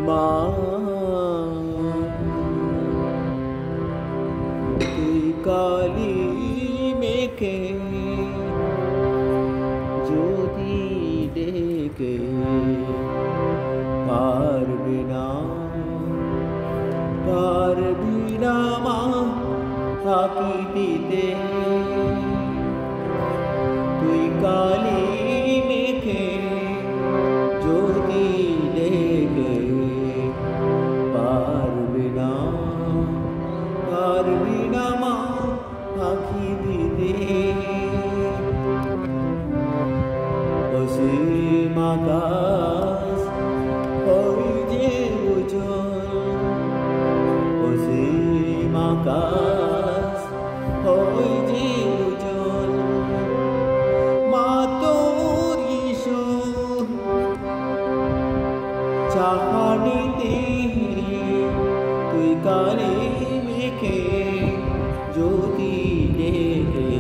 মা তুই কালি মেখে যদি ডেকে পারবি না মা ফাঁকি দিতে তুই কালি মেখে যদি ডেকে পারবি না মা ফাঁকি দিতে অসীম আকাশ ওই যে উজ্জ্বল অসীম আকাশ ওই যে উজ্জ্বল মা তোর ঈশ্বর চাহানিতে তুই কালি মেখে যদি ডেকে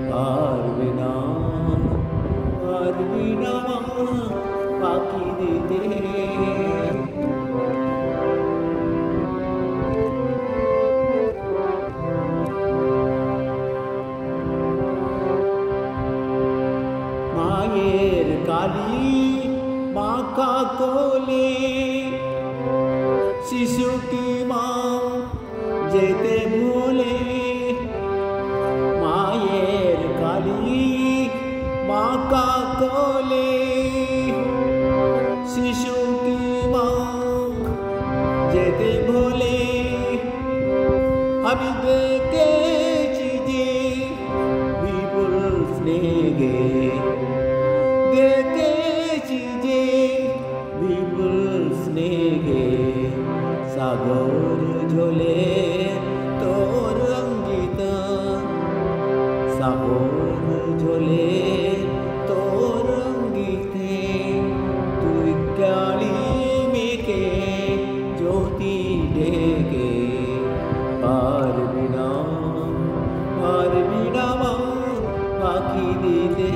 পারবি না মা ফাঁকি দিতে মায়ের কালি মাখা কোলে শিশু কি মা যেতে ভোলে মায়ের কালি মাখা কোলে শিশু কি মা যেতে ভোলে আমি দেখেছি যে বিপুল স্নেহে দেখেছি যে বিপুল স্নেহে সাগর ঝোলে তোর অঙ্গিত সাগর ঝোলে তোর অঙ্গিতে তুই কালি মেখে জ্যোতি ডেকে পারবি না মা ফাঁকি দিতে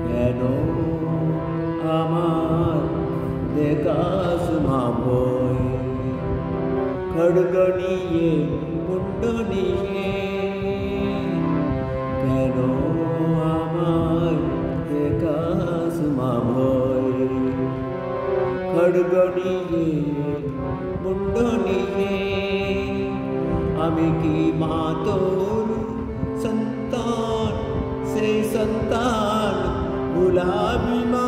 কেন আমার দেখাস মা ভয় খড়গ নিয়ে মুন্ড নিয়ে কেন আমার দেখাস মা ভয় খড়গ নিয়ে মুন্ড নিয়ে আমি কি মা তোর সন্তান সেই সন্তান ভুলাবি মা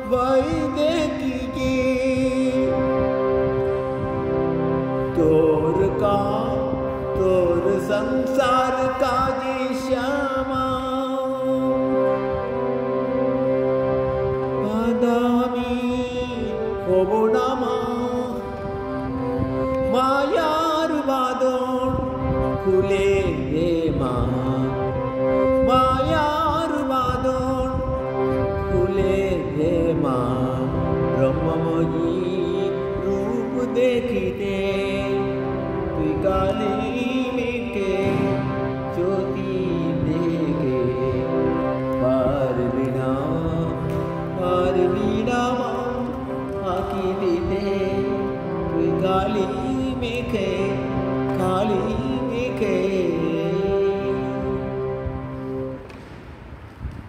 वही देखी तोर संसार का जी श्यामा आदामी होबो ना मायार बादन खुले दे मायार बादन खुले दे ब्रह्ममयी रूप देखते तुई काली मेखे ज्योति देखे पारबी ना फाँकी दिते तुई काली मेखे